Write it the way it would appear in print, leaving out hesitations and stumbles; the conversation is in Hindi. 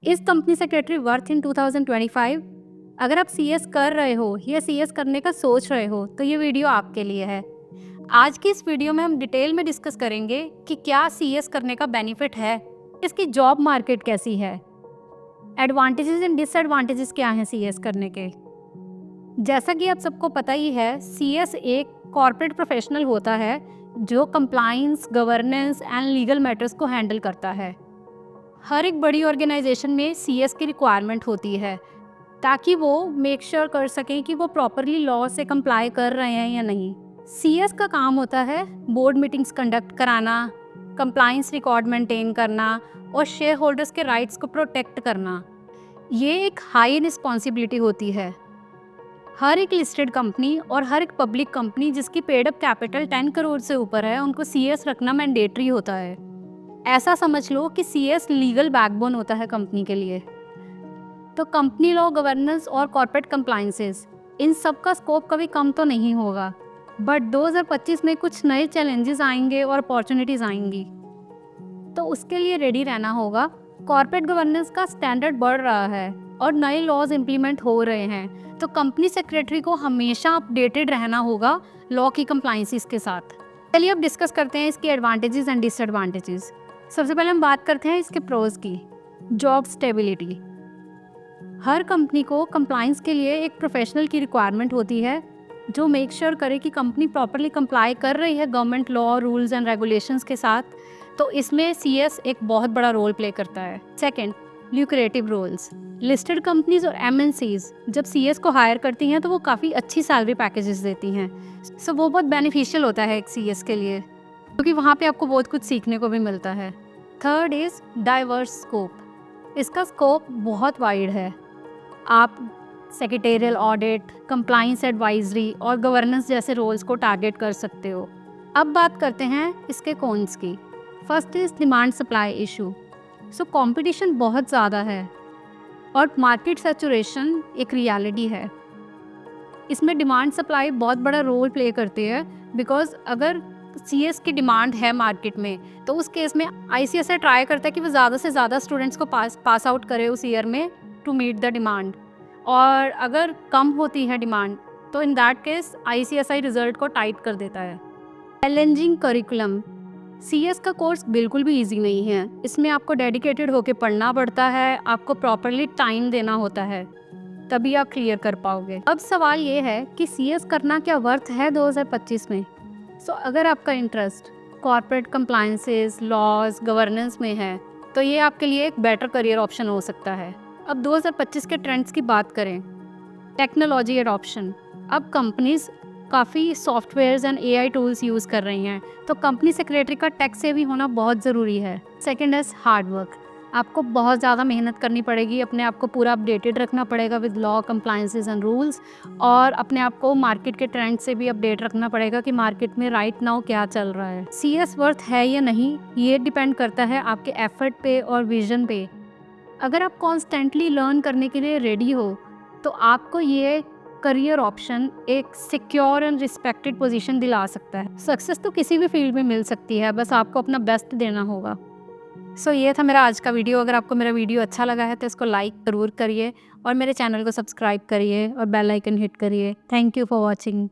इस कंपनी सेक्रेटरी वर्थ इन 2025? अगर आप सीएस कर रहे हो या सीएस करने का सोच रहे हो तो ये वीडियो आपके लिए है। आज की इस वीडियो में हम डिटेल में डिस्कस करेंगे कि क्या सीएस करने का बेनिफिट है, इसकी जॉब मार्केट कैसी है, एडवांटेजेस एंड डिसएडवांटेजेस क्या हैं सीएस करने के। जैसा कि आप सबको पता ही है, सीएस एक कॉर्पोरेट प्रोफेशनल होता है जो compliance, governance and legal matters को हैंडल करता है। हर एक बड़ी ऑर्गेनाइजेशन में सीएस की रिक्वायरमेंट होती है ताकि वो मेक श्योर कर सकें कि वो प्रॉपरली लॉ से कंप्लाई कर रहे हैं या नहीं। सीएस का काम होता है बोर्ड मीटिंग्स कंडक्ट कराना, कंप्लायंस रिकॉर्ड मेंटेन करना और शेयर होल्डर्स के राइट्स को प्रोटेक्ट करना। ये एक हाई रिस्पॉन्सिबिलिटी होती है। हर एक लिस्टेड कंपनी और हर एक पब्लिक कंपनी जिसकी पेड अप कैपिटल 10 करोड़ से ऊपर है, उनको सीएस रखना मैंडेटरी होता है। ऐसा समझ लो कि सीएस लीगल बैकबोन होता है कंपनी के लिए। तो कंपनी लॉ, गवर्नेंस और कॉर्पोरेट कंप्लायंसेस, इन सब का स्कोप कभी कम तो नहीं होगा। बट 2025 में कुछ नए चैलेंजेस आएंगे और अपॉर्चुनिटीज़ आएंगी, तो उसके लिए रेडी रहना होगा। कॉर्पोरेट गवर्नेंस का स्टैंडर्ड बढ़ रहा है और नए लॉज इम्प्लीमेंट हो रहे हैं, तो कंपनी सेक्रेटरी को हमेशा अपडेटेड रहना होगा लॉ की कंप्लायंसेस के साथ। चलिए अब डिस्कस करते हैं इसकी एडवांटेजेस एंड डिसएडवांटेजेस। सबसे पहले हम बात करते हैं इसके प्रोज की। Job stability. हर कंपनी को कंप्लायंस के लिए एक प्रोफेशनल की रिक्वायरमेंट होती है जो मेक श्योर करे कि कंपनी प्रॉपरली कंप्लाई कर रही है government law, rules and regulations के साथ। तो इसमें सीएस एक बहुत बड़ा रोल प्ले करता है। Second, lucrative roles. Listed companies और एमएनसीज जब सीएस को हायर करती हैं तो वो काफ़ी अच्छी सैलरी पैकेजेस देती हैं। सो वो बहुत बेनिफिशियल होता है एक सीएस के लिए, क्योंकि वहाँ पे आपको बहुत कुछ सीखने को भी मिलता है। Third is diverse scope. इसका स्कोप बहुत वाइड है। आप सेक्रेटेरियल ऑडिट, कंप्लायंस एडवाइजरी और गवर्नेंस जैसे रोल्स को टारगेट कर सकते हो। अब बात करते हैं इसके कॉन्स की। First is demand supply issue. So competition बहुत ज़्यादा है और मार्केट सैचुरेशन एक रियलिटी है। इसमें डिमांड सप्लाई बहुत बड़ा रोल प्ले करती है, बिकॉज अगर सीएस की डिमांड है मार्केट में तो उस केस में आईसीएसआई ट्राई करता है कि वो ज़्यादा से ज़्यादा स्टूडेंट्स को पास आउट करे उस ईयर में टू मीट द डिमांड। और अगर कम होती है डिमांड तो in that case ICSI result को टाइट कर देता है। Challenging curriculum. सीएस का कोर्स बिल्कुल भी इजी नहीं है। इसमें आपको डेडिकेटेड होकर पढ़ना पड़ता है, आपको प्रॉपरली टाइम देना होता है, तभी आप क्लियर कर पाओगे। अब सवाल ये है कि सीएस करना क्या वर्थ है 2025 में। सो अगर आपका interest corporate compliances, laws, governance में है तो ये आपके लिए एक बेटर करियर ऑप्शन हो सकता है। अब 2025 के ट्रेंड्स की बात करें। Technology adoption. अब कंपनीज काफ़ी softwares and AI tools use कर रही हैं, तो कंपनी सेक्रेटरी का टेक सेवी होना बहुत ज़रूरी है। Second is hard work. आपको बहुत ज़्यादा मेहनत करनी पड़ेगी, अपने आप को पूरा अपडेटेड रखना पड़ेगा with law, compliances and rules, और अपने आप को मार्केट के ट्रेंड से भी अपडेट रखना पड़ेगा कि मार्केट में राइट नाउ क्या चल रहा है। सीएस वर्थ है या नहीं, ये डिपेंड करता है आपके एफर्ट पे और विजन पे। अगर आप कॉन्स्टेंटली लर्न करने के लिए रेडी हो तो आपको ये करियर ऑप्शन एक सिक्योर एंड रिस्पेक्टेड पोजीशन दिला सकता है। सक्सेस तो किसी भी फील्ड में मिल सकती है, बस आपको अपना बेस्ट देना होगा। सो ये था मेरा आज का वीडियो। अगर आपको मेरा वीडियो अच्छा लगा है तो इसको लाइक ज़रूर करिए और मेरे चैनल को सब्सक्राइब करिए और बेल आइकन हिट करिए। Thank you for watching.